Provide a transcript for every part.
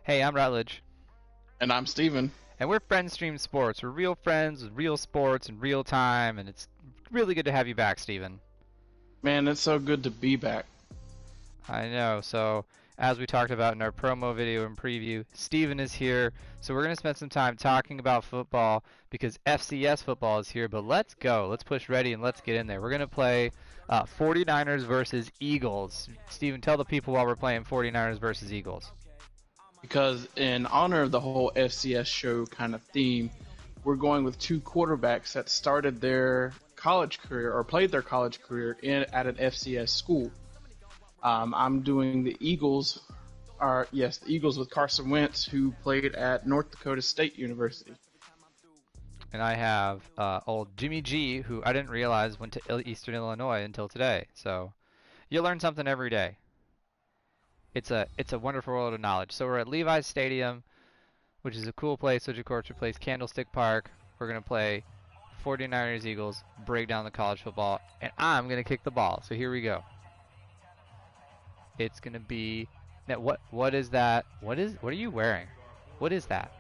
Hey, I'm Rutledge, And I'm Steven. and we're Friend Stream Sports. We're real friends with real sports in real time, and it's really good to have you back, Steven. Man, it's so good to be back. I know. So, as we talked about in our promo video and preview, Steven is here. So, we're going to spend some time talking about football because FCS football is here. But let's go. Let's push ready and let's get in there. We're going to play 49ers versus Eagles. Steven, tell the people why we're playing 49ers versus Eagles. Because in honor of the whole FCS show kind of theme, we're going with two quarterbacks that started their college career or played their college career at an FCS school. I'm doing the Eagles, the Eagles with Carson Wentz, who played at North Dakota State University. And I have old Jimmy G, who I didn't realize went to Eastern Illinois until today. So you learn something every day. It's a wonderful world of knowledge. So we're at Levi's Stadium, which is a cool place, which of course replaced Candlestick Park. We're gonna play 49ers Eagles, break down the college football, and I'm gonna kick the ball. So here we go. It's gonna be now. What is that? What are you wearing? What is that?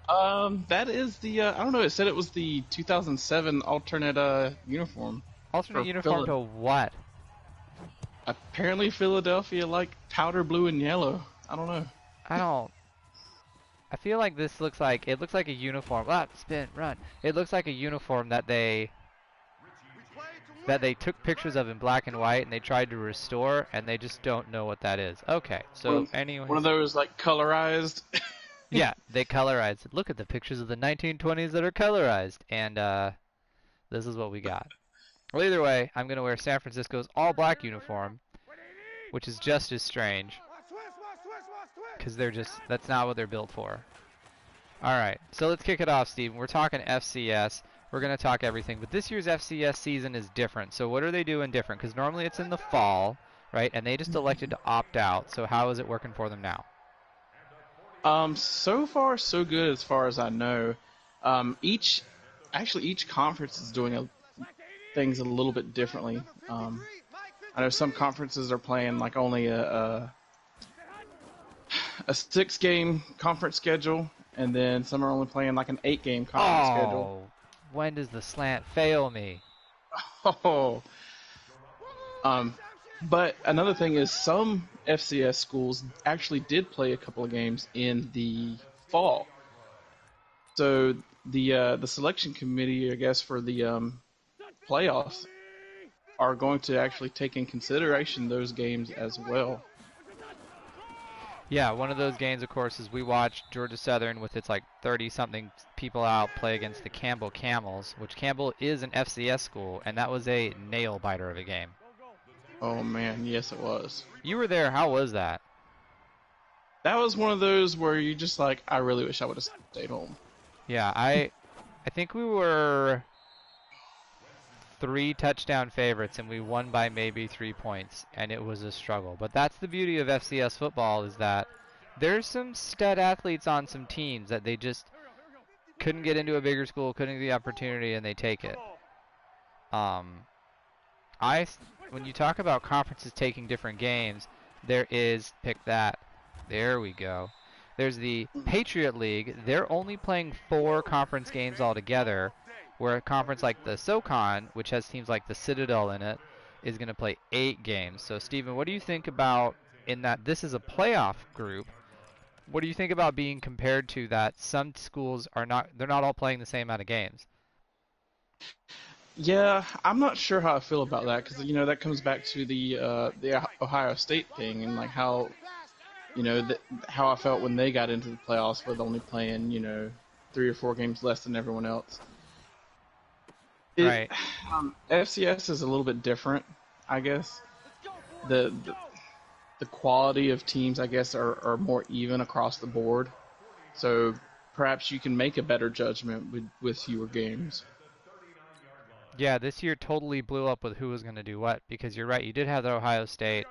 That is the I don't know. It said it was the 2007 alternate uniform Alternate for uniform to what? apparently Philadelphia, like powder blue and yellow. I don't know. I don't. I feel like this looks like a uniform. Ah, spin, run. It looks like a uniform that they took pictures of in black and white and they tried to restore and they just don't know what that is. Okay, so One of anyways, those like colorized. yeah, they colorized it. Look at the pictures of the 1920s that are colorized, and this is what we got. Well, either way, I'm gonna wear San Francisco's all black uniform, which is just as strange because that's not what they're built for. All right, so let's kick it off, Steven. We're talking FCS. We're going to talk everything, but this year's FCS season is different. So what are they doing different? Because normally it's in the fall, right? And they just elected to opt out. So how is it working for them now? So far so good as far as I know. Each conference is doing things a little bit differently. I know some conferences are playing like only a 6 game conference schedule, and then some are only playing like an 8 game conference schedule. Oh, when does the slant fail me? Oh, um, but another thing is some FCS schools actually did play a couple of games in the fall. So the selection committee, I guess, for the playoffs are going to actually take in consideration those games as well. Yeah, one of those games, of course, is we watched Georgia Southern with its like 30-something people out play against the Campbell Camels, which Campbell is an FCS school, and that was a nail biter of a game. Oh man, yes it was. You were there. How was that? That was one of those where you just like, I really wish I would have stayed home. Yeah, I think we were 3 touchdown favorites and we won by maybe 3 points, and it was a struggle. But that's the beauty of FCS football, is that there's some stud athletes on some teams that they just couldn't get into a bigger school, couldn't get the opportunity, and they take it. Um, I when you talk about conferences taking different games, there is pick that. There we go. There's the Patriot League. They're only playing 4 conference games altogether, where a conference like the SoCon, which has teams like the Citadel in it, is going to play 8 games. So, Steven, what do you think about in that this is a playoff group? What do you think about being compared to that some schools they're not all playing the same amount of games? Yeah, I'm not sure how I feel about that because that comes back to the Ohio State thing and like how how I felt when they got into the playoffs with only playing 3 or 4 games less than everyone else. It Right. FCS is a little bit different, I guess. The the quality of teams, I guess, are more even across the board. So perhaps you can make a better judgment with fewer games. Yeah, this year totally blew up with who was going to do what, because you're right, you did have the Ohio State,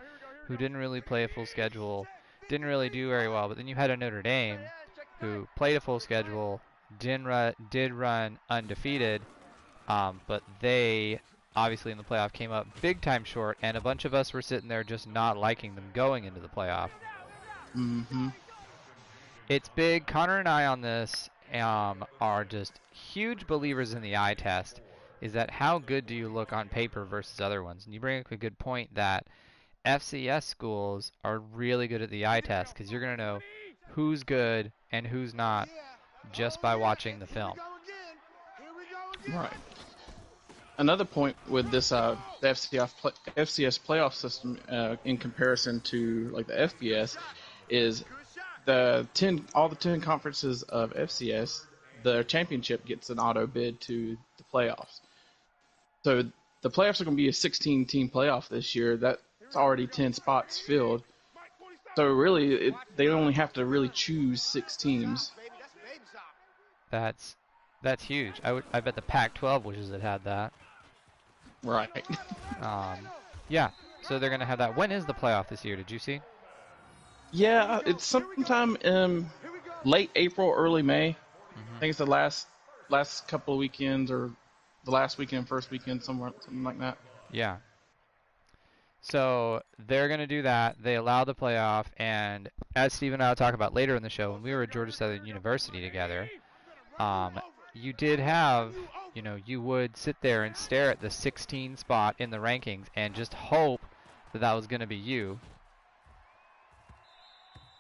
who didn't really play a full schedule, didn't really do very well, but then you had a Notre Dame who played a full schedule, did run undefeated, but they obviously in the playoff came up big time short, and a bunch of us were sitting there just not liking them going into the playoff. Hmm. It's big. Connor and I on this are just huge believers in the eye test. Is that how good do you look on paper versus other ones? And you bring up a good point that FCS schools are really good at the eye test because you're going to know who's good and who's not just by watching the film. Right. Another point with this the FCS playoff system in comparison to like the FBS is all the 10 conferences of FCS, the championship gets an auto bid to the playoffs. So the playoffs are going to be a 16-team playoff this year. That's already 10 spots filled. So really, they only have to really choose 6 teams. That's huge. I bet the Pac-12 wishes it had that. Right. Yeah. So they're gonna have that. When is the playoff this year? Did you see? Yeah, it's sometime in late April, early May. I think it's the last couple of weekends or the last weekend, first weekend, something like that. Yeah. So they're going to do that. They allow the playoff, and as Steve and I will talk about later in the show, when we were at Georgia Southern University together, you did have, you would sit there and stare at the 16 spot in the rankings and just hope that that was going to be you.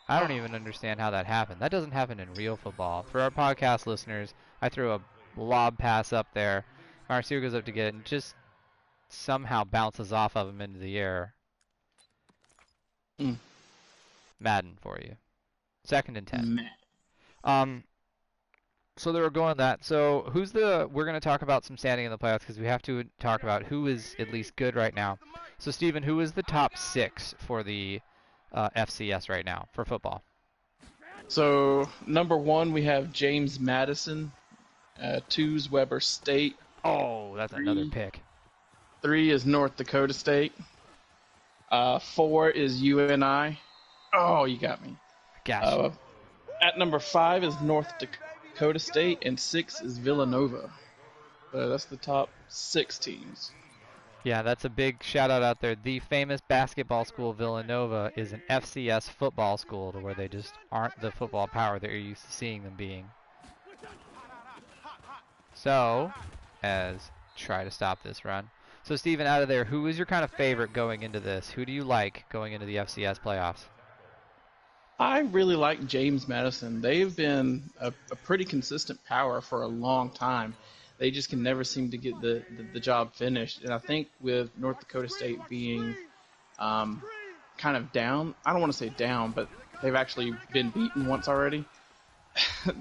I don't even understand how that happened. That doesn't happen in real football. For our podcast listeners, I threw a lob pass up there. My receiver goes up to get it and just somehow bounces off of him into the air. Madden for you. 2nd and 10. So they were going that. So we're going to talk about some standing in the playoffs because we have to talk about who is at least good right now. So Steven, who is the top 6 for the FCS right now for football? So number 1 we have James Madison. 2's Weber State. Oh, that's another pick. 3 is North Dakota State. 4 is UNI. Oh, you got me. Gotcha. At number 5 is North Dakota State, and 6 is Villanova. So that's the top 6 teams. Yeah, that's a big shout out there. The famous basketball school Villanova is an FCS football school to where they just aren't the football power that you're used to seeing them being. So, try to stop this run. So, Steven, out of there, who is your kind of favorite going into this? Who do you like going into the FCS playoffs? I really like James Madison. They've been a pretty consistent power for a long time. They just can never seem to get the job finished. And I think with North Dakota State being kind of down, I don't want to say down, but they've actually been beaten once already,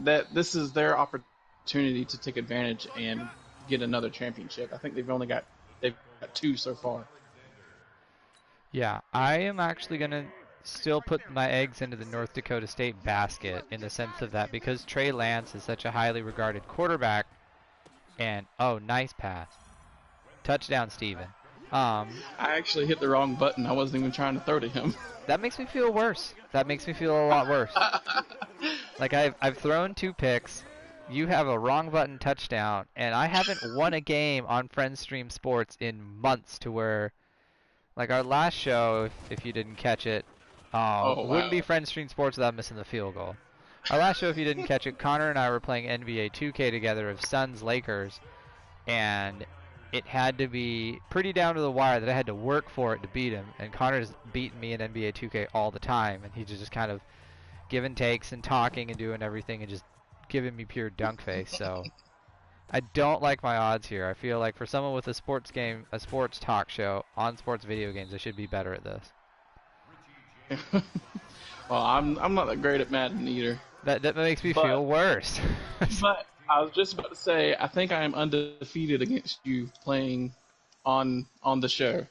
that this is their opportunity to take advantage and get another championship. I think they've got 2 so far. Yeah, I am actually going to still put my eggs into the North Dakota State basket in the sense of that because Trey Lance is such a highly regarded quarterback. And, oh, nice pass. Touchdown, Steven. I actually hit the wrong button. I wasn't even trying to throw to him. That makes me feel worse. That makes me feel a lot worse. Like, I've thrown 2 picks. You have a wrong button touchdown. And I haven't won a game on Friends Stream Sports in months to where, like, our last show, if you didn't catch it, wow. Wouldn't be Friends Stream Sports without missing the field goal. Our last show, if you didn't catch it, Connor and I were playing NBA 2K together of Suns-Lakers, and it had to be pretty down to the wire that I had to work for it to beat him, and Connor's beaten me in NBA 2K all the time, and he's just kind of giving takes and talking and doing everything and just giving me pure dunk face, so I don't like my odds here. I feel like for someone with a sports talk show on sports video games, I should be better at this. Well, I'm not that great at Madden either. That makes me feel worse. But I was just about to say, I think I am undefeated against you playing on the show.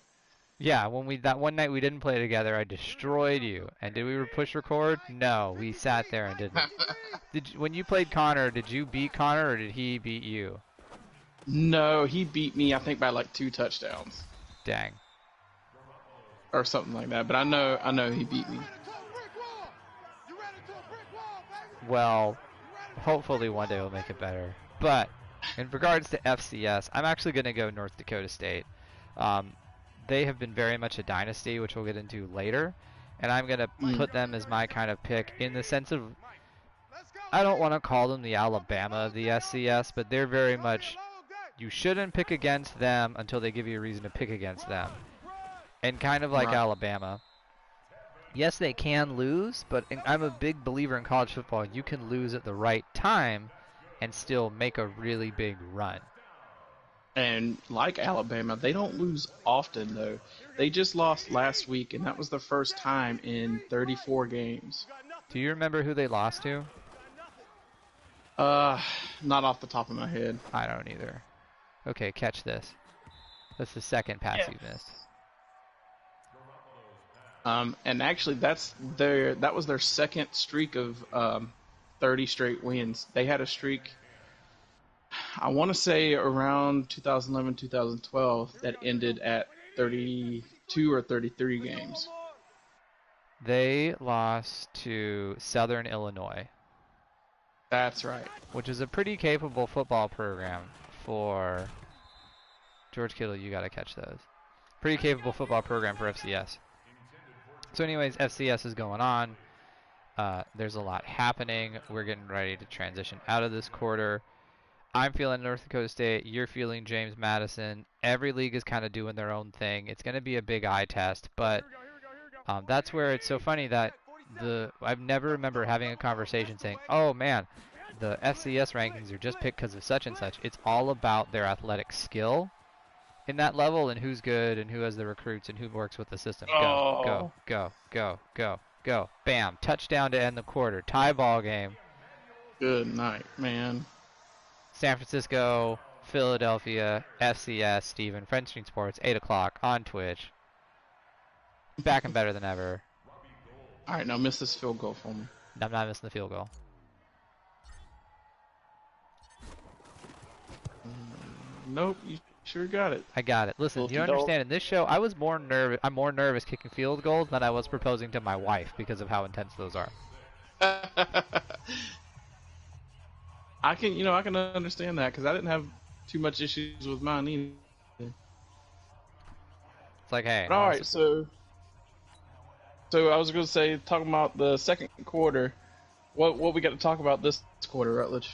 Yeah, that one night we didn't play together, I destroyed you. And did we push record? No, we sat there and didn't. When you played Connor, did you beat Connor or did he beat you? No, he beat me, I think, by like 2 touchdowns. Dang. Or something like that, but I know he beat me. Well, hopefully one day we'll make it better. But in regards to FCS, I'm actually going to go North Dakota State. They have been very much a dynasty, which we'll get into later, and I'm going to put them as my kind of pick in the sense of I don't want to call them the Alabama of the FCS, but they're very much, you shouldn't pick against them until they give you a reason to pick against them. And kind of like Right. Alabama, yes, they can lose, but I'm a big believer in college football. You can lose at the right time and still make a really big run. And like Alabama, they don't lose often though. They just lost last week, and that was the first time in 34 games. Do you remember who they lost to? Uh, Not off the top of my head. I don't either. Okay, catch this. That's the second pass Yeah. you missed. And actually, that was their second streak of 30 straight wins. They had a streak, I want to say around 2011, 2012, that ended at 32 or 33 games. They lost to Southern Illinois, That's right. which is a pretty capable football program for George Kittle. You got to catch those. Pretty capable football program for FCS. So anyways, FCS is going on. There's a lot happening. We're getting ready to transition out of this quarter. I'm feeling North Dakota State. You're feeling James Madison. Every league is kind of doing their own thing. It's going to be a big eye test, but that's where it's so funny that I've never remember having a conversation saying, "Oh man, the FCS rankings are just picked because of such and such." It's all about their athletic skill in that level and who's good and who has the recruits and who works with the system. Go, go, go, go, go, go. Bam. Touchdown to end the quarter. Tie ball game. Good night, man. San Francisco, Philadelphia, FCS, Steven, Friend Street Sports, 8 o'clock on Twitch. Back and better than ever. All right, now miss this field goal for me. I'm not missing the field goal. Nope, you sure got it. I got it. Listen, you don't understand. In this show, I'm more nervous kicking field goals than I was proposing to my wife because of how intense those are. I can understand that because I didn't have too much issues with mine either. It's like, hey. All right, so I was going to say, talking about the second quarter, what we got to talk about this quarter, Rutledge?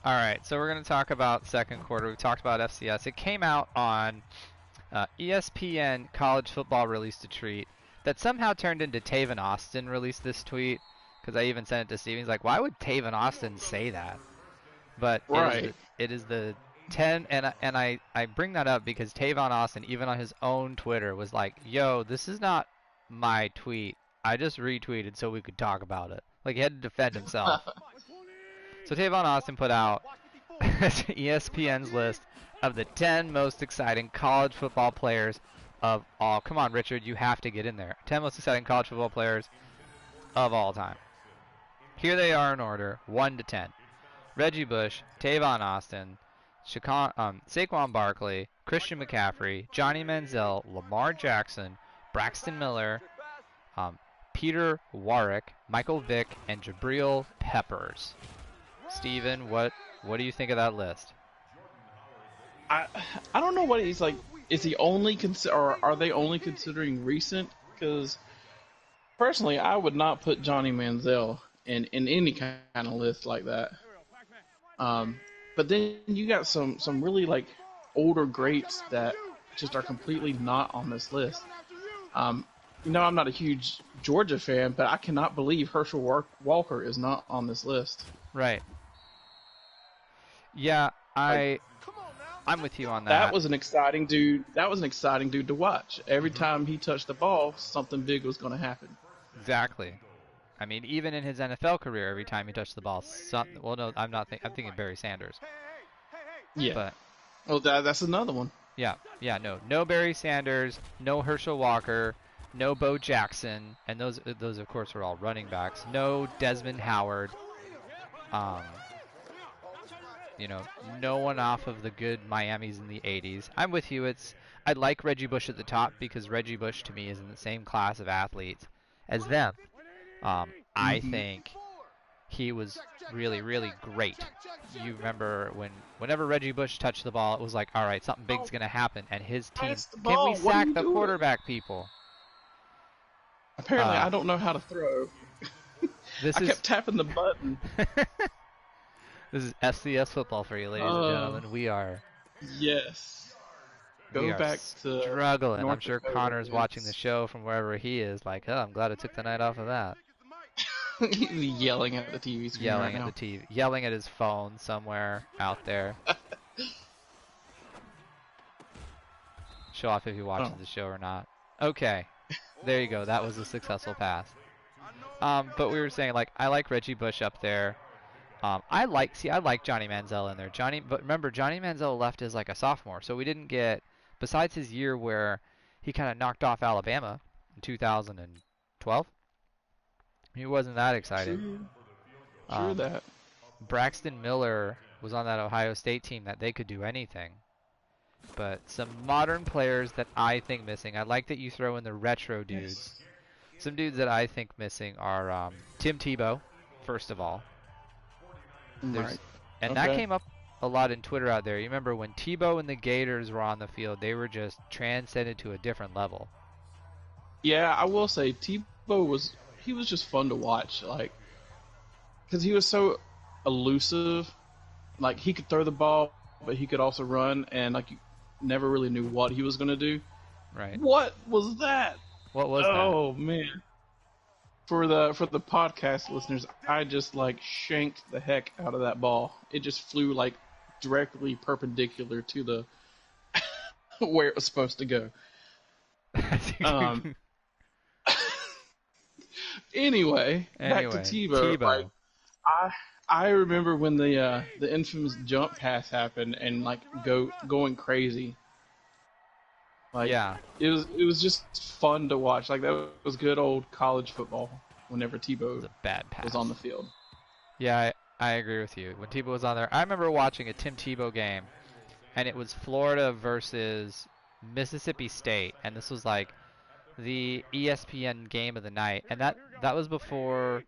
All right, so we're going to talk about second quarter. We've talked about FCS. It came out on ESPN College Football released a tweet that somehow turned into Taven Austin released this tweet because I even sent it to Steve. He's like, why would Taven Austin say that? But right. it is the 10, and I bring that up because Tavon Austin, even on his own Twitter, was like, yo, this is not my tweet. I just retweeted so we could talk about it. Like, he had to defend himself. So Tavon Austin put out ESPN's list of the 10 most exciting college football players of all. Come on, Richard, you have to get in there. 10 most exciting college football players of all time. Here they are in order, 1 to 10. Reggie Bush, Tavon Austin, Saquon Barkley, Christian McCaffrey, Johnny Manziel, Lamar Jackson, Braxton Miller, Peter Warwick, Michael Vick, and Jabril Peppers. Steven, what do you think of that list? I don't know what he's like. Is he only or are they only considering recent? Because personally, I would not put Johnny Manziel in any kind of list like that. But then you got some really like older greats that just are completely not on this list. I'm not a huge Georgia fan, but I cannot believe Herschel Walker is not on this list. Right. Yeah, I'm with you on that. That was an exciting dude. That was an exciting dude to watch. Every time he touched the ball, something big was going to happen. Exactly. I mean, even in his NFL career, every time he touched the ball, I'm thinking Barry Sanders. Yeah. But, well, that's another one. Yeah, no Barry Sanders, no Herschel Walker, no Bo Jackson, and those of course are all running backs. No Desmond Howard. No one off of the good Miamis in the 80s. I'm with you. I like Reggie Bush at the top because Reggie Bush to me is in the same class of athletes as them. I think he was really, really great. You remember whenever Reggie Bush touched the ball, it was like, all right, something big's going to happen. And his team, can we sack the quarterback, people? Apparently, I don't know how to throw. I kept tapping the button. This is FCS football for you, ladies and Oh, gentlemen. yes. We Go are back to struggling. I'm North sure Dakota. Connor's watching the show from wherever he is, like, oh, I'm glad I took the night off of that. He's yelling at the TV screen right Yelling at the now. TV, yelling at his phone somewhere out there. Show off if he watches Oh, the show or not. Okay, there you go. That was a successful pass. But we were saying, like, I like Reggie Bush up there. I like Johnny Manziel in there. But remember, Johnny Manziel left as like a sophomore, so we didn't get, besides his year where he kind of knocked off Alabama in 2012. He wasn't that exciting. true. True Um, that. Braxton Miller was on that Ohio State team that they could do anything. But some modern players that I think missing. I like that you throw in the retro dudes. Yes. Some dudes that I think missing are Tim Tebow, first of all. Right. And that Okay. came up a lot in Twitter out there. You remember when Tebow and the Gators were on the field, they were just transcended to a different level. Yeah, I will say Tebow was just fun to watch, like, because he was so elusive. Like he could throw the ball, but he could also run, and like you never really knew what he was gonna do. Right. What was that? What was that? Oh man. For the podcast listeners, I just like shanked the heck out of that ball. It just flew like directly perpendicular to the where it was supposed to go. Um. Anyway, back to Tebow. Like I I remember when the infamous jump pass happened and like going crazy. Like Yeah. it was just fun to watch. Like that was good old college football whenever It was Tebow a bad pass. was on the field. Yeah, I agree with you. When Tebow was on there, I remember watching a Tim Tebow game, and it was Florida versus Mississippi State, and this was like the ESPN game of the night, and that was before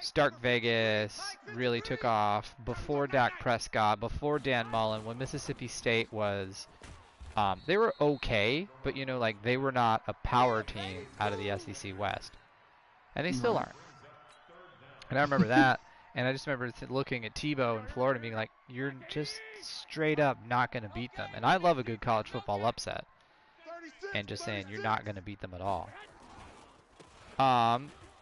Stark Vegas really took off, before Dak Prescott, before Dan Mullen, when Mississippi State was, they were okay, but you know, like they were not a power team out of the SEC West, and they still Right. aren't. And I remember that, and I just remember looking at Tebow in Florida and being like, you're just straight up not going to beat them. And I love a good college football upset, and just saying you're not going to beat them at all.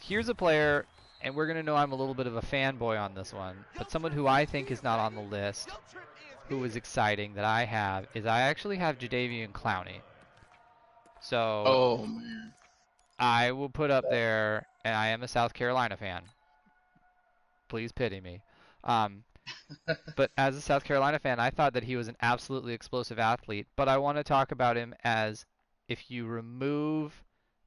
Here's a player, and we're going to know I'm a little bit of a fanboy on this one, but someone who I think is not on the list, who is exciting that I have, is I actually have Jadeveon Clowney. So Oh man. I will put up there, and I am a South Carolina fan. Please pity me. But as a South Carolina fan, I thought that he was an absolutely explosive athlete. But I want to talk about him as if you remove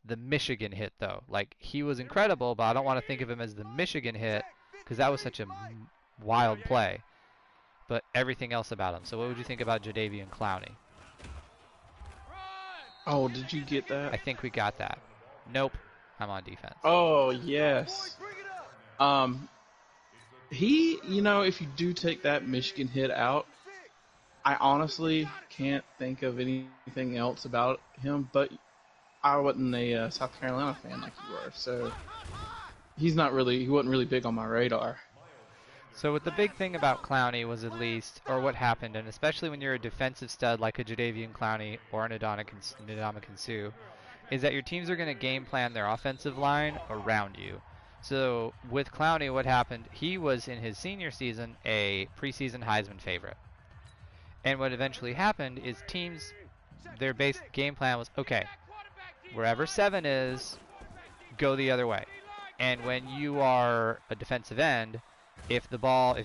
the Michigan hit, though. Like, he was incredible, but I don't want to think of him as the Michigan hit because that was such a wild play. But everything else about him. So what would you think about Jadeveon Clowney? Oh, did you get I that? think we got that. Nope. I'm on defense. Oh yes. If you do take that Michigan hit out, I honestly can't think of anything else about him. But I wasn't a South Carolina fan like you were, so he wasn't really big on my radar. So what the big thing about Clowney was at least, or what happened, and especially when you're a defensive stud like a Jadeveon Clowney or an Ndamukong Suh, is that your teams are going to game plan their offensive line around you. So with Clowney, what happened, he was in his senior season a preseason Heisman favorite. And what eventually happened is teams, their base game plan was, okay, wherever 7 is, go the other way. And when you are a defensive end, if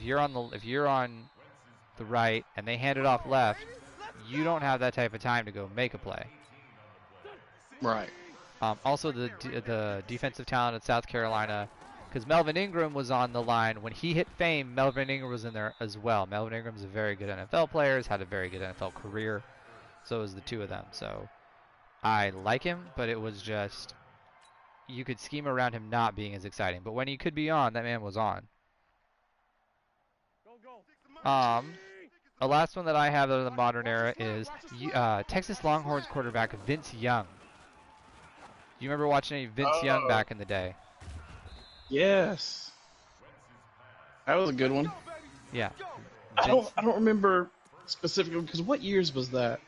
you're on the right and they hand it off left, you don't have that type of time to go make a play. Right. Also, the defensive talent at South Carolina, because Melvin Ingram was on the line when he hit fame. Melvin Ingram was in there as well. Melvin Ingram's a very good NFL player, has had a very good NFL career. So is the two of them. So I like him, but it was just you could scheme around him not being as exciting. But when he could be on, that man was on. A last one that I have out of the modern era is Texas Longhorns quarterback Vince Young. Do you remember watching any Vince Young back in the day? Yes. That was a good one. Yeah. I don't Vince. I don't remember specifically because what years was that?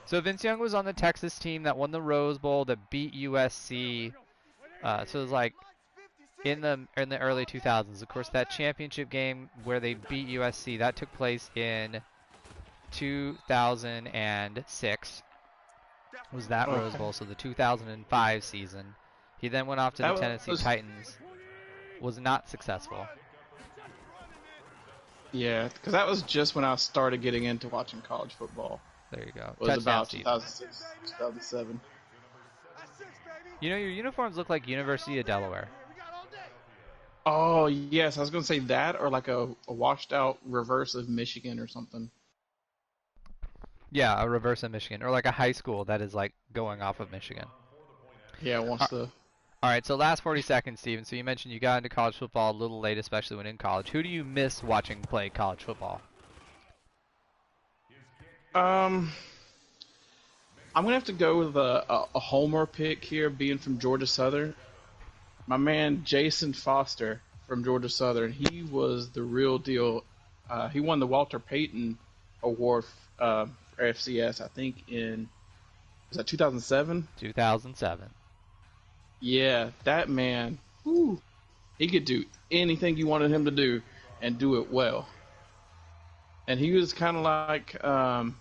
So Vince Young was on the Texas team that won the Rose Bowl that beat USC. So it was like in the early 2000s. Of course, that championship game where they beat USC that took place in 2006. Was that Rose Okay, Bowl? So the 2005 season. He then went off to the that Tennessee was Titans. Was not successful. yeah, because that was just when I started getting into watching college football. There you go. It was Touchdown, about Steven. 2006, 2007. You know, your uniforms look like University of Delaware. Oh yes, I was gonna say that or like a washed out reverse of Michigan or something. Yeah, a reverse of Michigan, or like a high school that is like going off of Michigan. Yeah, All once the right, so last 40 seconds, Steven. So you mentioned you got into college football a little late, especially when in college. Who do you miss watching play college football? um, I'm gonna have to go with a homer pick here, being from Georgia Southern. My man Jason Foster from Georgia Southern. He was the real deal. He won the Walter Payton Award for FCS, I think in was that 2007? 2007. Yeah, that man. Whew, he could do anything you wanted him to do and do it well. And he was kind of like a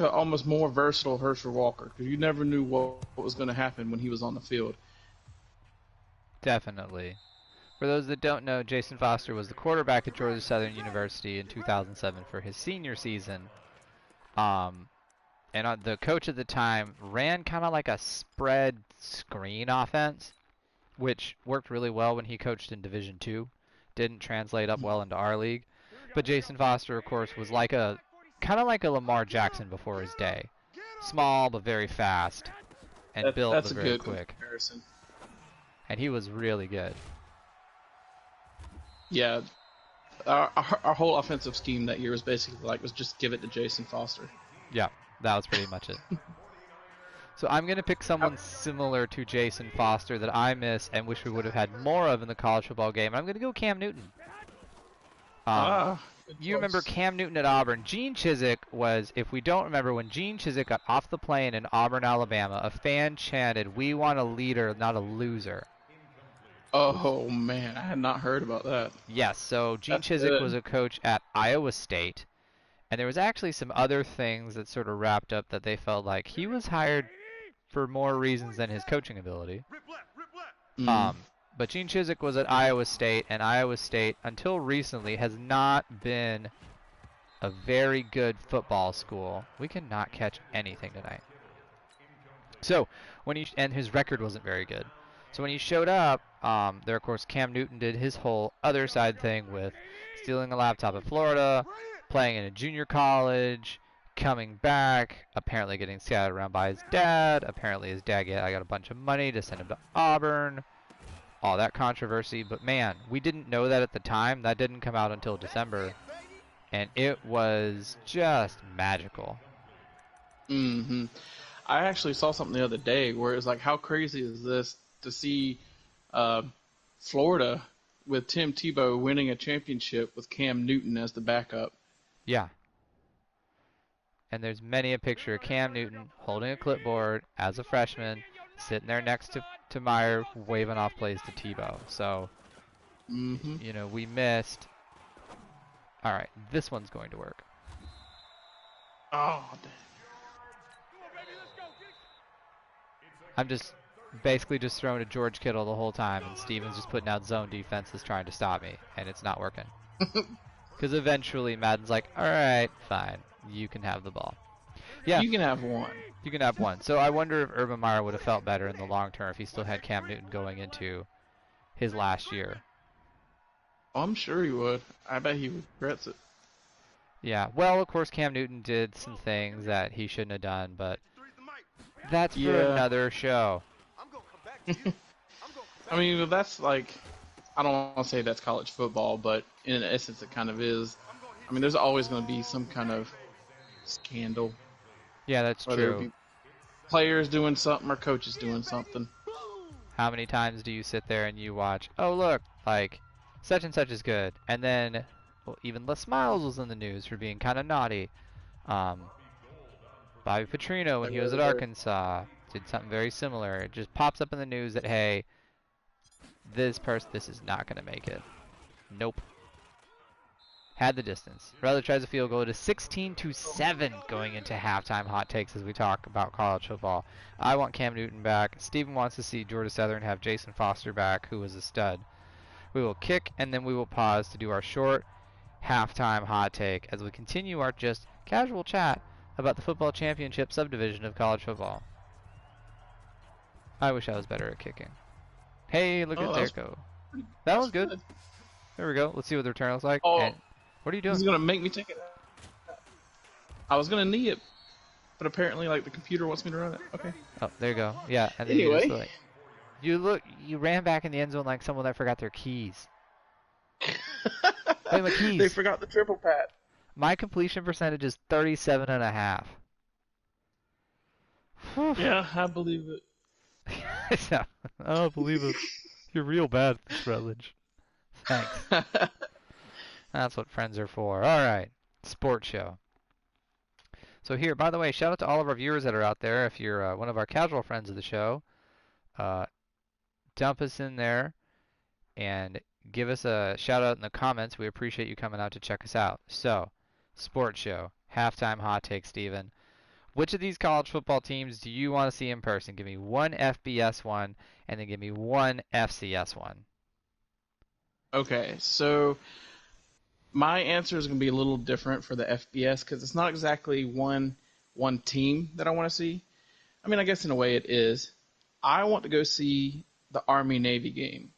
almost more versatile Herschel Walker because you never knew what was going to happen when he was on the field. Definitely. For those that don't know, Jason Foster was the quarterback at Georgia Southern University in 2007 for his senior season. Um, and the coach at the time ran kind of like a spread screen offense, which worked really well when he coached in Division Two. Didn't translate up well into our league. But Jason Foster, of course, was like a kind of like a Lamar Jackson before his day. Small but very fast, and built That's but a very good quick. comparison. And he was really good. Yeah, our whole offensive scheme that year was basically like was just give it to Jason Foster. Yeah, that was pretty much it. So I'm going to pick someone similar to Jason Foster that I miss and wish we would have had more of in the college football game. I'm going to go Cam Newton. Um, Good you remember choice. Cam Newton at Auburn. Gene Chizik was, if we don't remember, when Gene Chizik got off the plane in Auburn, Alabama, a fan chanted, "We want a leader, not a loser." Oh man, I had not heard about that. Yes, so Gene That's Chizik was good. a coach at Iowa State, and there was actually some other things that sort of wrapped up that they felt like he was hired for more reasons than his coaching ability. Mm, Um, but Gene Chizik was at Iowa State, and Iowa State, until recently, has not been a very good football school. We cannot catch anything tonight. So and his record wasn't very good. So when he showed up, there of course Cam Newton did his whole other side thing with stealing a laptop at Florida, playing in a junior college, coming back, apparently getting scattered around by his dad. Apparently his dad I got a bunch of money to send him to Auburn. All that controversy, but man, we didn't know that at the time. That didn't come out until December, and it was just magical. hmm I actually saw something the other day where it was like, how crazy is this to see uh, Florida with Tim Tebow winning a championship with Cam Newton as the backup? Yeah. And there's many a picture of Cam Newton holding a clipboard as a freshman, sitting there next to Meyer, waving off plays to Tebow. So, hmm we missed. All right, this one's going to work. Oh, I'm just basically just throwing to George Kittle the whole time, and Steven's just putting out zone defenses trying to stop me, and it's not working. Because eventually Madden's like, all right, fine, you can have the ball. Yeah, you can have one. you can have one. So I wonder if Urban Meyer would have felt better in the long term if he still had Cam Newton going into his last year. I'm sure he would. I bet he regrets it. Yeah, well, of course, Cam Newton did some things that he shouldn't have done, but that's for Yeah. another show. I mean, that's like, I don't want to say that's college football, but in essence, it kind of is. I mean, there's always going to be some kind of scandal, Yeah, that's whether it true. be players doing something or coaches doing something. How many times do you sit there and you watch, oh, look, like, such and such is good, and then Well, even Les Miles was in the news for being kind of naughty. Um, Bobby Petrino, when They he was were, at they were. Arkansas, did something very similar. It just pops up in the news that, hey, this is not going to make it. Nope. Had the distance. Rather tries a field goal. It is 16-7 going into halftime. Hot takes as we talk about college football. I want Cam Newton back. Steven wants to see Georgia Southern have Jason Foster back, who was a stud. We will kick and then we will pause to do our short halftime hot take as we continue our just casual chat about the football championship subdivision of college football. I wish I was better at kicking. Hey, look Oh, at that there was go. pretty. That That's was good. good. There we go. Let's see what the return looks like. Oh, And what are you this doing? is gonna make me take it. I was gonna knee it, but apparently, like the computer wants me to run it. Okay. Oh, there you go. Yeah, and then you just Anyway, like you ran back in the end zone like someone that forgot their keys. Wait, my they keys. forgot the triple pat. My completion percentage is 37.5. Whew. Yeah, I believe it. I don't believe it. You're real bad at this, Rutledge. Thanks. That's what friends are for. All right, sports show. So here, by the way, shout out to all of our viewers that are out there. If you're one of our casual friends of the show, uh, dump us in there and give us a shout out in the comments. We appreciate you coming out to check us out. So, sports show, halftime hot take, Steven. Which of these college football teams do you want to see in person? Give me one FBS one, and then give me one FCS one. Okay, so my answer is gonna be a little different for the FBS because it's not exactly one team that I want to see. I mean, I guess in a way it is. I want to go see the Army Navy game.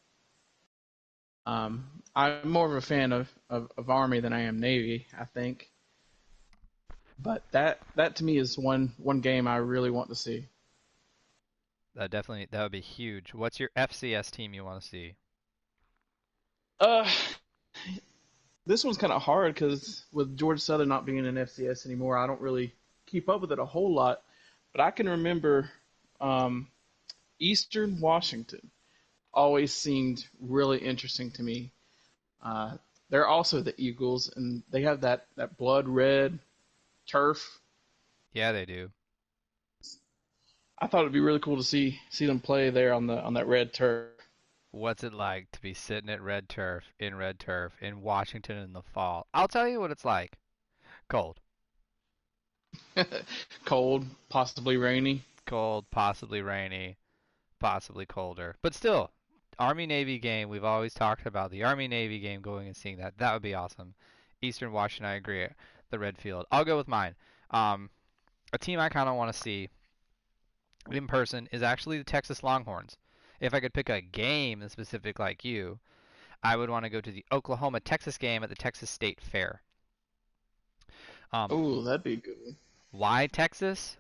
I'm more of a fan of Army than I am Navy, I think. But that to me is one game I really want to see. That would be huge. What's your FCS team you want to see? Uh, this one's kind of hard because with Georgia Southern not being in FCS anymore, I don't really keep up with it a whole lot. But I can remember um, Eastern Washington always seemed really interesting to me. Uh, they're also the Eagles, and they have that blood red turf. Yeah, they do. I thought it'd be really cool to see them play there on that red turf. What's it like to be sitting at red turf in Washington in the fall? I'll tell you what it's like. Cold. Cold, possibly rainy. Cold, possibly rainy, possibly colder. But still, Army Navy game, we've always talked about the Army Navy game, going and seeing that. That would be awesome. Eastern Washington, I agree. The red field. I'll go with mine. Um, a team I kind of want to see in person is actually the Texas Longhorns. If I could pick a game in specific like you, I would want to go to the Oklahoma Texas game at the Texas State Fair. Um, Oh, that'd be a good one. why Texas?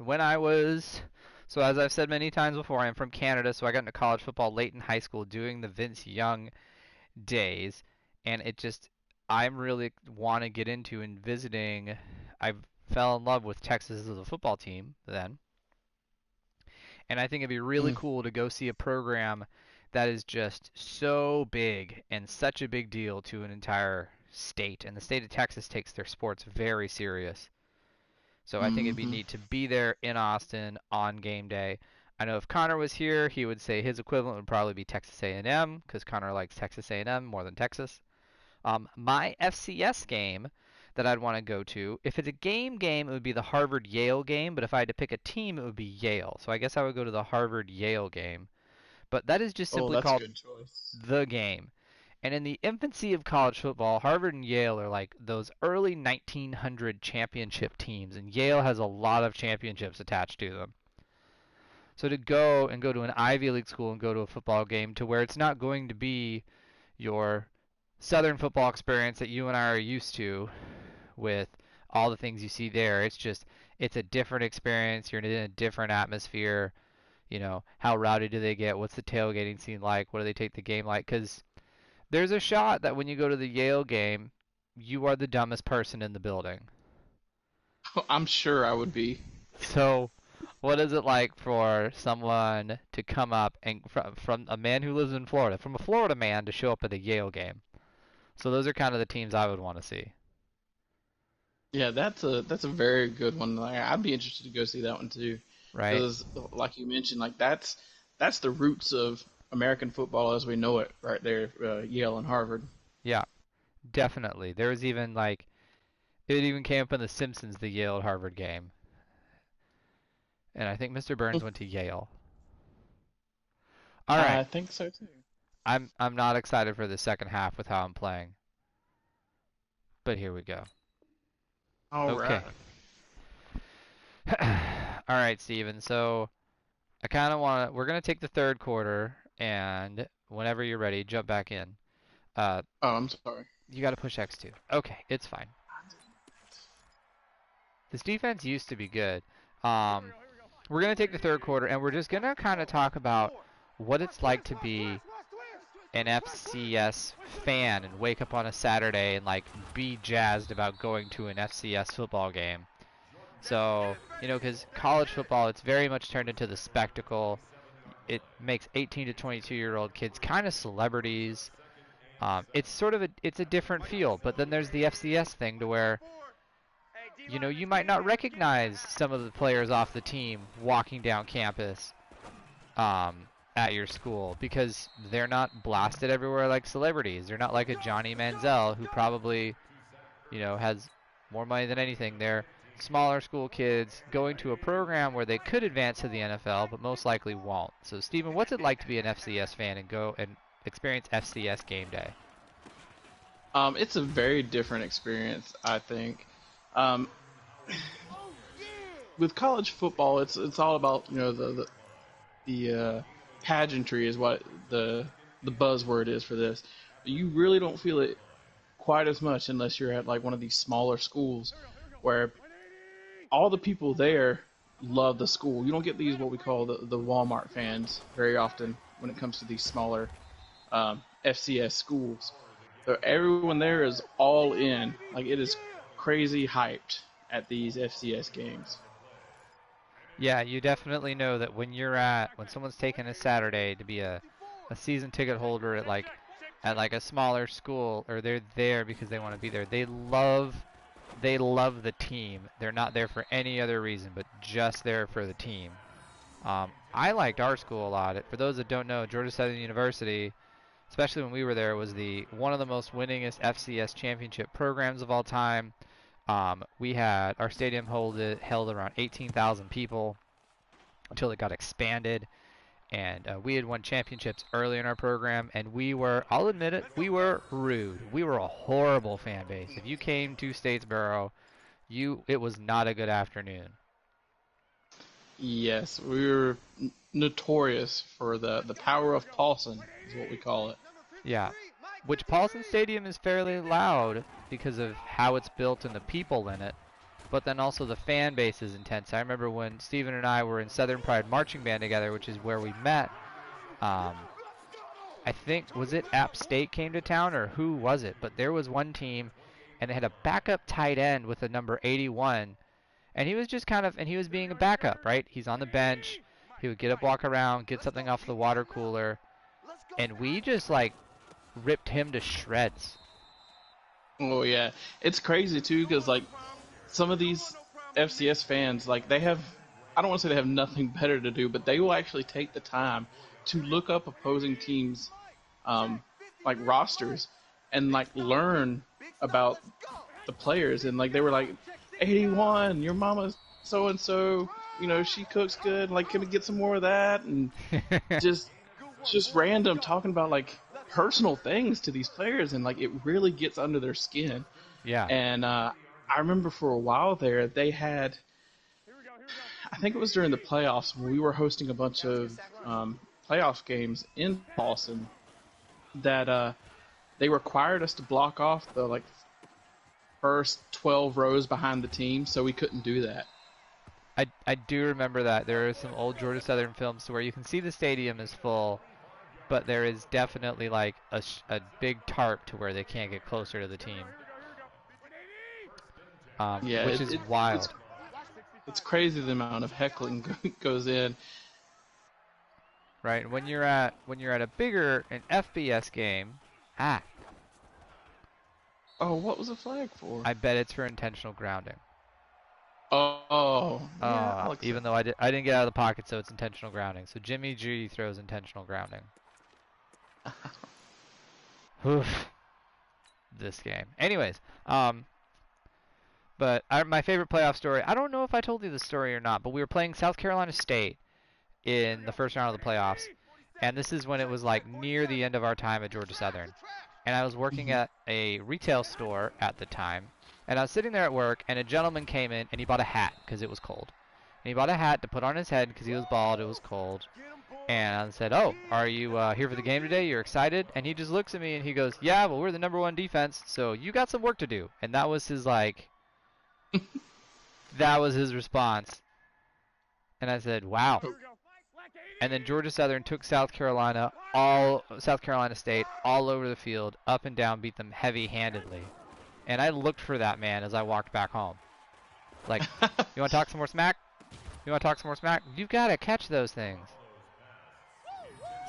So as I've said many times before, I'm from Canada, so I got into college football late in high school doing the Vince Young days, and I'm really want to get into and visiting. I fell in love with Texas as a football team then, and I think it'd be really Mm. cool to go see a program that is just so big and such a big deal to an entire state. And the state of Texas takes their sports very serious. So I think it'd be Hmm. neat to be there in Austin on game day. I know if Connor was here, he would say his equivalent would probably be Texas A&M because Connor likes Texas A&M more than Texas. My FCS game that I'd want to go to, if it's a game, it would be the Harvard Yale game. But if I had to pick a team, it would be Yale. So I guess I would go to the Harvard Yale game. But that is just Oh, simply that's a called good choice. the game. And in the infancy of college football, Harvard and Yale are like those early 1900 championship teams, and Yale has a lot of championships attached to them. So to go to an Ivy League school and go to a football game to where it's not going to be your Southern football experience that you and I are used to with all the things you see there. It's a different experience. You're in a different atmosphere. How rowdy do they get? What's the tailgating scene like? What do they take the game like? Because there's a shot that when you go to the Yale game, you are the dumbest person in the building. I'm sure I would be. So, what is it like for someone to come up and from a man who lives in Florida, from a Florida man to show up at a Yale game? So those are kind of the teams I would want to see, Yeah, that's a very good one. Like, I'd be interested to go see that one too, right? because like you mentioned, like that's the roots of American football as we know it, right there, Yale and Harvard. Yeah, definitely. There was even like it even came up in The Simpsons, the Yale Harvard game, and I think Mr. Burns went to Yale. All right, I think so too. I'm not excited for the second half with how I'm playing, but here we go. All right. Okay. All right, Steven. So I kind of want to. We're gonna take the third quarter, and whenever you're ready, jump back in. Uh, Oh, I'm sorry. you got to push X2. Okay, it's fine. This defense used to be good. Um, we're gonna take the third quarter, and we're just gonna kind of talk about what it's like to be an FCS fan and wake up on a Saturday and like be jazzed about going to an FCS football game. So, because college football, it's very much turned into the spectacle. It makes 18 to 22-year-old kids kind of celebrities. It's sort of it's a different feel, but then there's the FCS thing to where, you might not recognize some of the players off the team walking down campus um, at your school because they're not blasted everywhere like celebrities. They're not like a Johnny Manziel who probably, has more money than anything. They're smaller school kids going to a program where they could advance to the NFL, but most likely won't. So, Steven, what's it like to be an FCS fan and go and experience FCS game day? It's a very different experience, I think. Um, with college football, it's all about the pageantry is what the buzzword is for this. You really don't feel it quite as much unless you're at like one of these smaller schools where all the people there love the school. You don't get these what we call the Walmart fans very often when it comes to these smaller FCS schools. So everyone there is all in. Like it is crazy hyped at these FCS games. Yeah, you definitely know that when someone's taking a Saturday to be a season ticket holder at like a smaller school, or they're there because they want to be there. They love the team. They're not there for any other reason but just there for the team. I liked our school a lot. For those that don't know, Georgia Southern University, especially when we were there, was the one of the most winningest FCS championship programs of all time. We had our stadium held around 18,000 people until it got expanded, and we had won championships early in our program. And I'll admit it, we were rude. We were a horrible fan base. If you came to Statesboro, it was not a good afternoon. Yes, we were notorious for the power of Paulson is what we call it. Yeah, which Paulson Stadium is fairly loud because of how it's built and the people in it. But then also the fan base is intense. I remember when Steven and I were in Southern Pride Marching Band together, which is where we met. Um, I think, was it App State came to town or who was it? But there was one team and they had a backup tight end with the number 81. And he was just and he was being a backup, right? He's on the bench. He would get up, walk around, get something off the water cooler. And we just like ripped him to shreds. Oh yeah, it's crazy too because like some of these FCS fans, like they have, I don't want to say they have nothing better to do, but they will actually take the time to look up opposing teams, like rosters, and like learn about the players. And like they were like, 81, your mama's so and so, she cooks good. Like, can we get some more of that? And just random talking about like personal things to these players, and like it really gets under their skin. Yeah. And I remember for a while there, they had, I think it was during the playoffs when we were hosting a bunch of playoff games in Boston, that they required us to block off the like first 12 rows behind the team, so we couldn't do that. I do remember that. There are some old Georgia Southern films where you can see the stadium is full, but there is definitely like a big tarp to where they can't get closer to the team, Yeah, which is wild. it's crazy the amount of heckling goes in. Right? When you're at an FBS game, ah, Oh, what was the flag for? I bet it's for intentional grounding. Oh, yeah, I'll Even accept. though I didn't get out of the pocket, so it's intentional grounding. So Jimmy G throws intentional grounding. Oof, this game. Anyways, but my favorite playoff story. I don't know if I told you the story or not, but we were playing South Carolina State in the first round of the playoffs, and this is when it was like near the end of our time at Georgia Southern, and I was working Mhm. at a retail store at the time, and I was sitting there at work, and a gentleman came in and he bought a hat because it was cold. And he bought a hat to put on his head because he was bald, it was cold. And I said, "Oh, are you here for the game today? You're excited?" And he just looks at me and he goes, "Yeah, well, we're the #1 defense, so you got some work to do." And that was his that was his response. And I said, "Wow." And then Georgia Southern took South Carolina State all over the field, up and down, beat them heavy-handedly. And I looked for that man as I walked back home. Like, you want to talk some more smack? You want to talk some more smack? You've got to catch those things.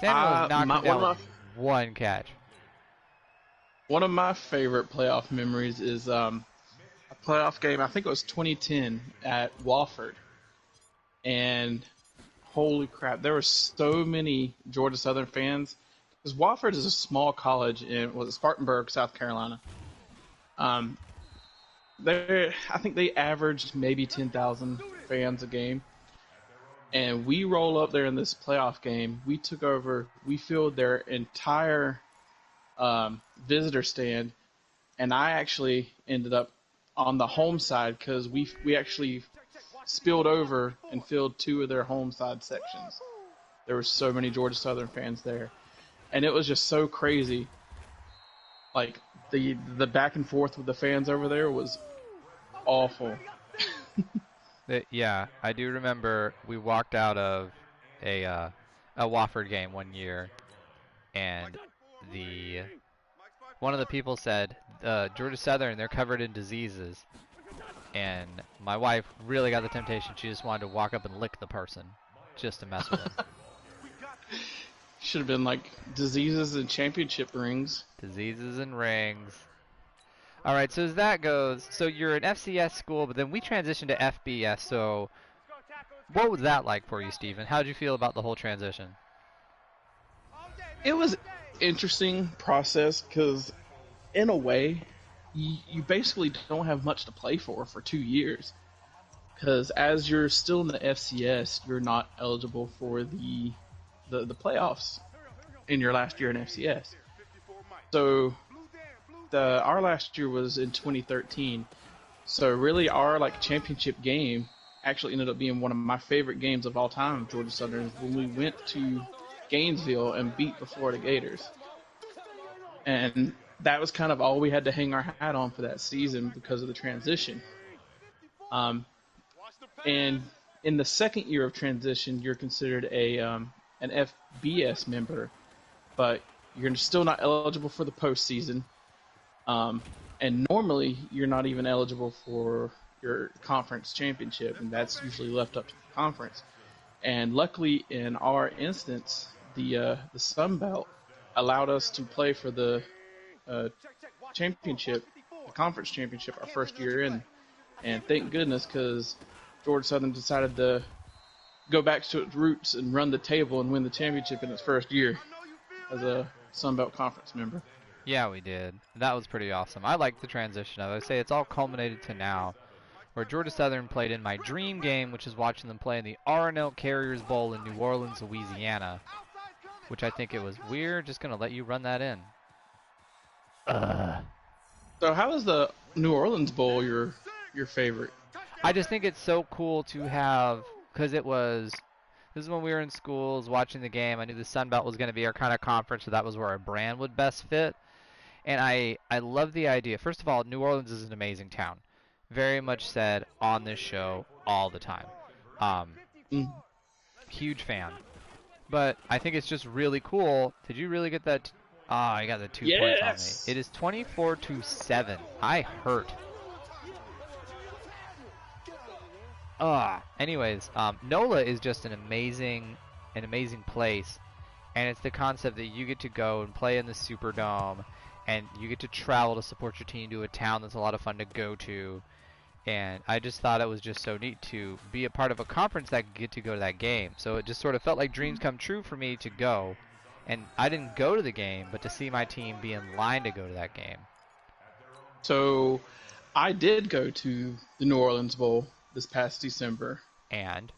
Samuels knocked him One down with of one catch. my favorite playoff memories is a playoff game. I think it was 2010 at Wofford, and holy crap, there were so many Georgia Southern fans because Wofford is a small college in Spartanburg, South Carolina. Um, I think they averaged maybe 10,000 fans a game. And we roll up there in this playoff game. We took over. We filled their entire visitor stand, and I actually ended up on the home side because we actually spilled over and filled two of their home side sections. There were so many Georgia Southern fans there, and it was just so crazy. Like the back and forth with the fans over there was awful. Yeah, I do remember we walked out of a Wofford game one year, and the one of the people said, Georgia Southern, they're covered in diseases. And my wife really got the temptation. She just wanted to walk up and lick the person just to mess with him. Should have been like diseases and championship rings. Diseases and rings. All right, so as that goes, so you're an FCS school, but then we transitioned to FBS. So what was that like for you, Stephen? How did you feel about the whole transition? It was interesting process because in a way you basically don't have much to play for 2 years because as you're still in the FCS, you're not eligible for the playoffs in your last year in FCS. So our last year was in 2013. So really, our like championship game actually ended up being one of my favorite games of all time. Georgia Southern when we went to Gainesville and beat the Florida Gators, and that was kind of all we had to hang our hat on for that season because of the transition. And in the second year of transition, you're considered an FBS member, but you're still not eligible for the postseason. And normally, you're not even eligible for your conference championship, and that's usually left up to the conference. And luckily, in our instance, the Sun Belt allowed us to play for the championship, the conference championship, our first year in. And thank goodness, because Georgia Southern decided to go back to its roots and run the table and win the championship in its first year as a Sun Belt Conference member. Yeah, we did. That was pretty awesome. I like the transition of it. I say it's all culminated to now, where Georgia Southern played in my dream game, which is watching them play in the R&L Carriers Bowl in New Orleans, Louisiana, which I think it was weird. Just gonna let you run that in. So, how is the New Orleans Bowl your favorite? I just think it's so cool to have, because this is when we were in schools watching the game. I knew the Sun Belt was going to be our kind of conference, so that was where our brand would best fit. And I love the idea. First of all, New Orleans is an amazing town. Very much said on this show all the time. Um, Mm. Huge fan. But I think it's just really cool. Did you really get that? Ah, I got the 2 points on me. Yes. It is 24-7. I hurt. Anyways, NOLA is just an amazing place, and it's the concept that you get to go and play in the Superdome, and you get to travel to support your team to a town that's a lot of fun to go to. And I just thought it was just so neat to be a part of a conference that get to go to that game. So it just sort of felt like dreams come true for me to go. And I didn't go to the game, but to see my team be in line to go to that game. So I did go to the New Orleans Bowl this past December. And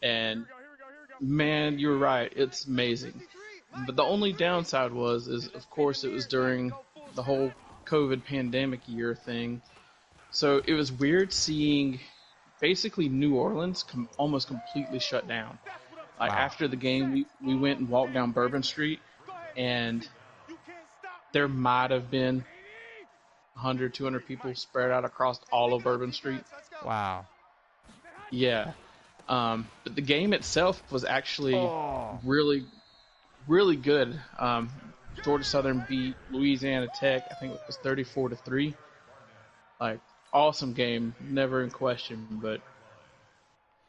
Man, you were right. It's amazing. But the only downside is of course, it was during the whole COVID pandemic year thing. So it was weird seeing basically New Orleans almost completely shut down. Like wow. after the game, we went and walked down Bourbon Street, and there might have been 100, 200 people spread out across all of Bourbon Street. Wow. Yeah. But the game itself was actually really, really good. Georgia Southern beat Louisiana Tech. I think it was 34-3. Like, awesome game, never in question. But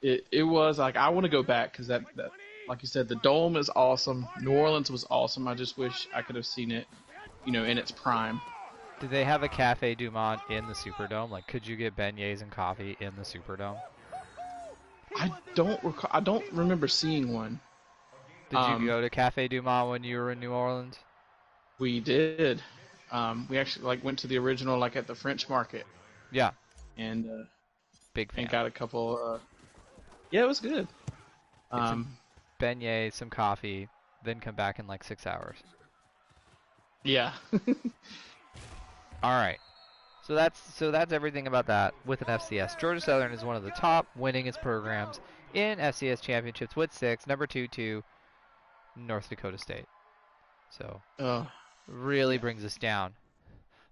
it was like, I want to go back because that, like you said, the Dome is awesome. New Orleans was awesome. I just wish I could have seen it, in its prime. Did they have a Cafe Du Monde in the Superdome? Like, could you get beignets and coffee in the Superdome? I don't remember seeing one. Did you go to Cafe Du Monde when you were in New Orleans? We did. We actually went to the original at the French Market. Yeah. And big fan. And got a couple. Yeah, it was good. Beignets, some coffee, then come back in 6 hours. Yeah. All right. So that's everything about that with an FCS. Georgia Southern is one of the top winningest programs in FCS championships with 6, number 2 to North Dakota State. So really brings us down.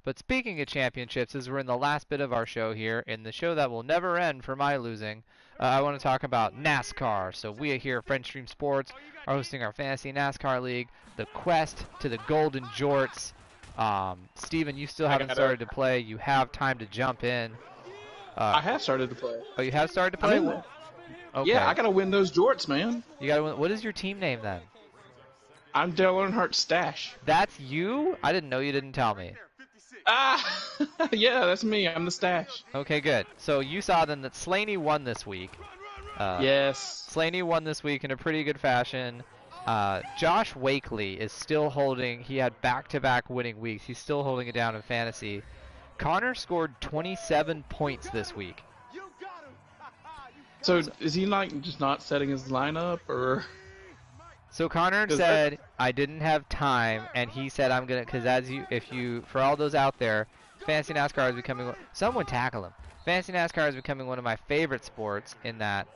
But speaking of championships, as we're in the last bit of our show here, in the show that will never end for my losing, I want to talk about NASCAR. So we here at French Stream Sports are hosting our Fantasy NASCAR League, the quest to the Golden Jorts. Steven, you still haven't started to play. You have time to jump in. I have started to play. Oh, you have started to play? Okay. Yeah, I got to win those jorts, man. You got to win. What is your team name then? I'm Dale Earnhardt Stash. That's you? I didn't know. You didn't tell me. Yeah, that's me. I'm the Stash. Okay, good. So you saw then that Slaney won this week. Yes. Slaney won this week in a pretty good fashion. Josh Wakely is still holding. He had back-to-back winning weeks. He's still holding it down in fantasy. Connor scored 27 points this week. So is he just not setting his lineup, or? So Connor said, I didn't have time, and he said, I'm going to, because for all those out there, Fantasy NASCAR is becoming, someone tackle him. Fantasy NASCAR is becoming one of my favorite sports in that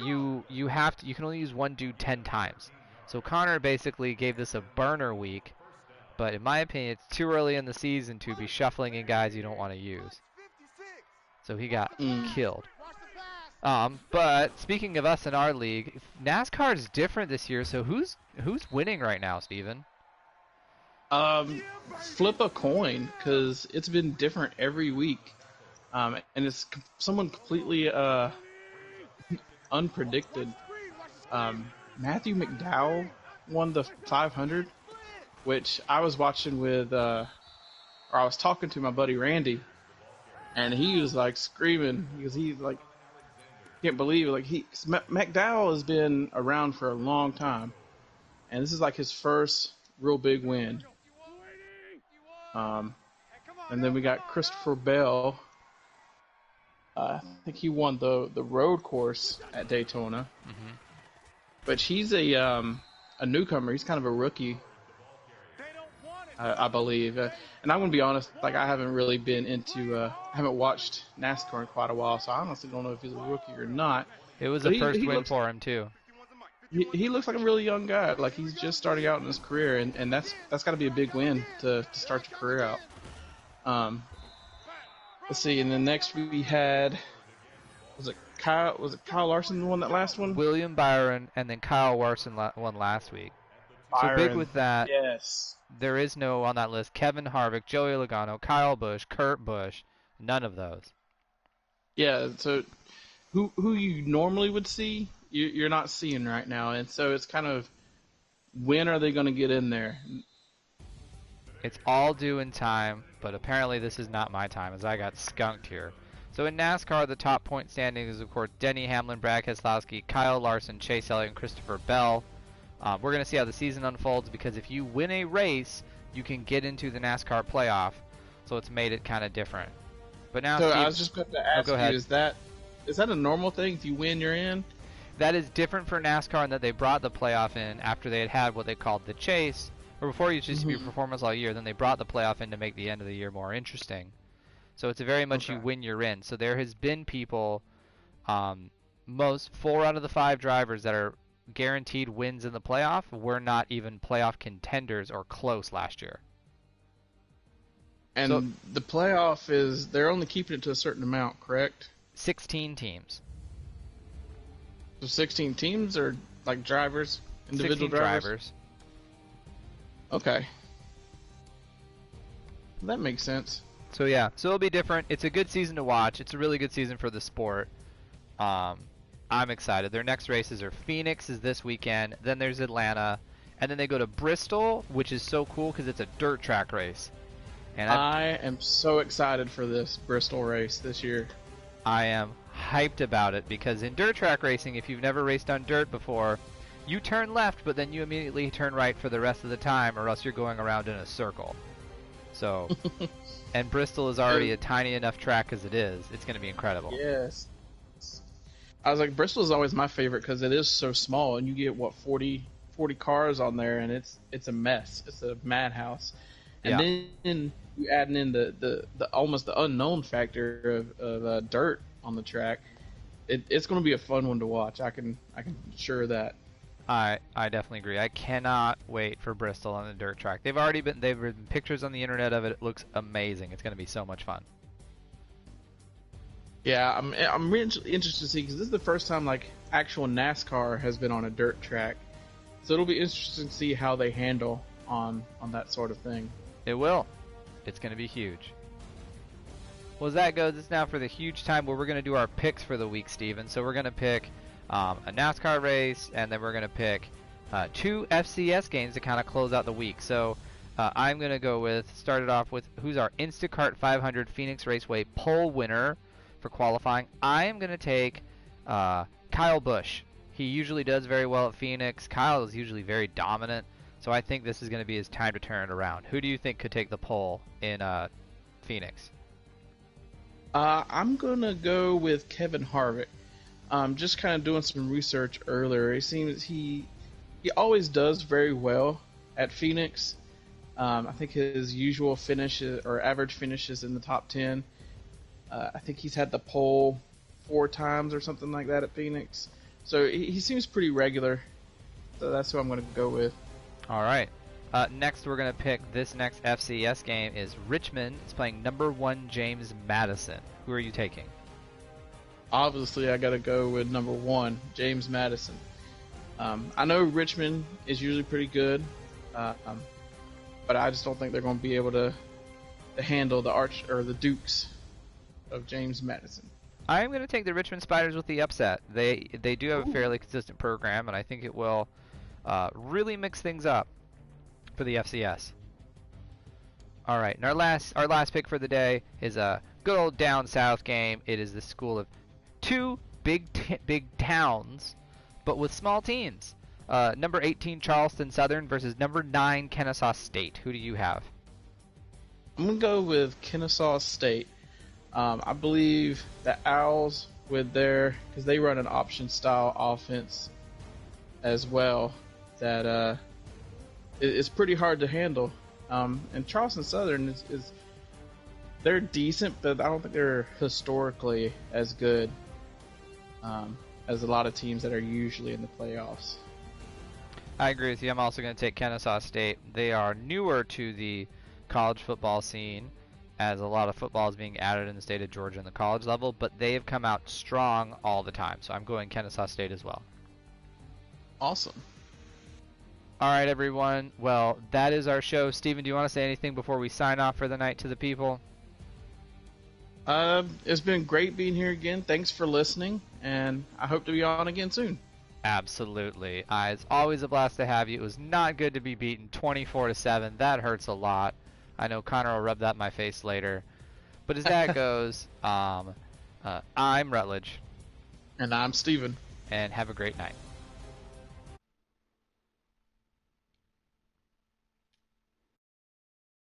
you can only use one dude 10 times. So Connor basically gave this a burner week, but in my opinion, it's too early in the season to be shuffling in guys you don't want to use. So he got killed. But speaking of us in our league, NASCAR is different this year. So who's winning right now, Steven? Flip a coin, because it's been different every week, and it's someone completely unpredicted. Matthew McDowell won the 500, which I was watching I was talking to my buddy Randy, and he was screaming because he can't believe McDowell has been around for a long time, and this is his first real big win. And then we got Christopher Bell. I think he won the road course at Daytona. Mm-hmm. But he's a newcomer. He's kind of a rookie, I believe. And I'm going to be honest, I haven't really been I haven't watched NASCAR in quite a while, so I honestly don't know if he's a rookie or not. It was the first win for him, too. He looks like a really young guy. He's just starting out in his career, and that's got to be a big win to start your career out. Let's see, and then next we had, was it Kyle Larson won that last one? William Byron, and then Kyle Larson won last week. Byron, so big with that. Yes. There is no on that list. Kevin Harvick, Joey Logano, Kyle Busch, Kurt Busch, none of those. Yeah, so who you normally would see, you're not seeing right now, and so it's kind of, when are they going to get in there? It's all due in time, but apparently this is not my time as I got skunked here. So in NASCAR, the top point standing is, of course, Denny Hamlin, Brad Keselowski, Kyle Larson, Chase Elliott, and Christopher Bell. We're going to see how the season unfolds because if you win a race, you can get into the NASCAR playoff. So it's made it kind of different. But now, So Steve, I was just about to ask go you, ahead. is that a normal thing? If you win, you're in? That is different for NASCAR in that they brought the playoff in after they had what they called the chase, or before it used to be performance all year. Then they brought the playoff in to make the end of the year more interesting. So it's very much you win, you're in. So there has been people, most 4 out of the 5 drivers that are guaranteed wins in the playoff were not even playoff contenders or close last year. And So, the playoff is, they're only keeping it to a certain amount, correct? 16 teams. So 16 teams or like drivers, individual 16 drivers. Okay. That makes sense. So yeah, so it'll be different. It's a good season to watch. It's a really good season for the sport. I'm excited. Their next races are Phoenix is this weekend, then there's Atlanta, and then they go to Bristol, which is so cool because it's a dirt track race. And I am so excited for this Bristol race this year. I am hyped about it because in dirt track racing, if you've never raced on dirt before, you turn left, but then you immediately turn right for the rest of the time, or else you're going around in a circle. So, and Bristol is already a tiny enough track as it is. It's going to be incredible. Yes. I was like, Bristol is always my favorite because it is so small, and you get, 40 cars on there, and it's a mess. It's a madhouse. And then you add in the almost the unknown factor of dirt on the track. It's going to be a fun one to watch. I can assure that. I definitely agree. I cannot wait for Bristol on the dirt track. They've been pictures on the internet of it. It looks amazing. It's going to be so much fun. Yeah, I'm really interested to see because this is the first time like actual NASCAR has been on a dirt track, so it'll be interesting to see how they handle on that sort of thing. It will. It's going to be huge. Well, as that goes, it's now for the huge time where we're going to do our picks for the week, Steven. So we're going to pick a NASCAR race, and then we're going to pick 2 FCS games to kind of close out the week. So I'm going to start it off with who's our Instacart 500 Phoenix Raceway pole winner for qualifying. I am going to take Kyle Busch. He usually does very well at Phoenix. Kyle is usually very dominant, so I think this is going to be his time to turn it around. Who do you think could take the pole in Phoenix? I'm going to go with Kevin Harvick. Just kind of doing some research earlier. It seems he always does very well at Phoenix. I think his usual finish or average finishes in the top 10. I think he's had the pole 4 times or something like that at Phoenix. So he seems pretty regular. So that's who I'm going to go with. All right. Next, we're going to pick this next FCS game is Richmond. It's playing number 1 James Madison. Who are you taking? Obviously, I got to go with number 1 James Madison. I know Richmond is usually pretty good, but I just don't think they're going to be able to handle the Dukes of James Madison. I'm going to take the Richmond Spiders with the upset. They do have a fairly consistent program, and I think it will really mix things up for the FCS. All right, and our last pick for the day is a good old down south game. It is the school of 2 big towns, but with small teams. Number 18 Charleston Southern versus number 9 Kennesaw State. Who do you have? I'm going to go with Kennesaw State. I believe the Owls because they run an option style offense as well, that it's pretty hard to handle. And Charleston Southern is they're decent, but I don't think they're historically as good as a lot of teams that are usually in the playoffs. I agree with you. I'm also going to take Kennesaw State. They are newer to the college football scene, as a lot of football is being added in the state of Georgia in the college level, but they have come out strong all the time. So I'm going Kennesaw State as well. Awesome. All right, everyone. Well, that is our show. Steven, do you want to say anything before we sign off for the night to the people? It's been great being here again. Thanks for listening, and I hope to be on again soon. Absolutely. It's always a blast to have you. It was not good to be beaten 24-7. That hurts a lot. I know Connor will rub that in my face later. But as that goes, I'm Rutledge, And I'm Steven. and have a great night.